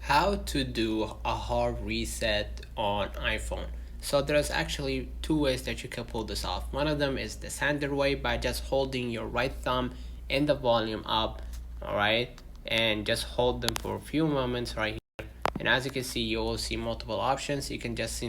How to do a hard reset on iPhone. So there's actually two ways that you can pull this off. One of them is the standard way by just holding your right thumb and the volume up, alright, and just hold them for a few moments right here. And as you can see, you will see multiple options. You can just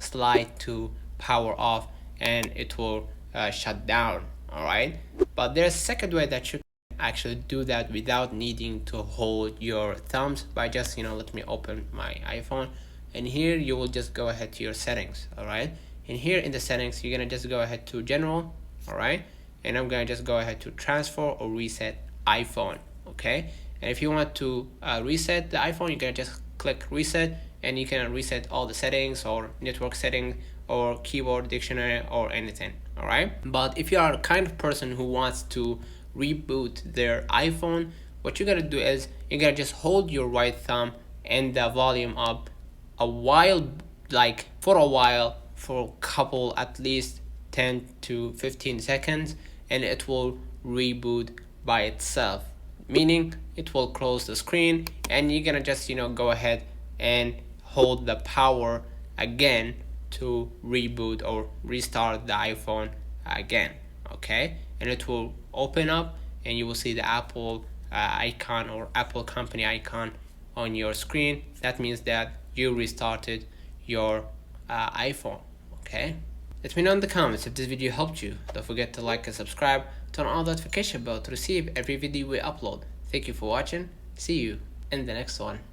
slide to power off and it will shut down, alright. But there's a second way that you actually do that without needing to hold your thumbs by just let me open my iPhone, and here you will just go ahead to your settings. All right, and here in the settings you're gonna just go ahead to general. All right, and I'm gonna just go ahead to transfer or reset iPhone. Okay, and if you want to reset the iPhone, you're gonna just click reset, and you can reset all the settings or network setting or keyboard dictionary or anything. All right, but if you are a kind of person who wants to reboot their iPhone, what you're gonna do is you're gonna just hold your right thumb and the volume up a while, like for a while, for a couple, at least 10 to 15 seconds, and it will reboot by itself, meaning it will close the screen, and you're gonna just go ahead and hold the power again to reboot or restart the iPhone again. Okay, and it will open up and you will see the Apple icon or Apple company icon on your screen. That means that you restarted your iPhone. Okay, let me know in the comments if this video helped you. Don't forget to like and subscribe, turn on the notification bell to receive every video we upload. Thank you for watching. See you in the next one.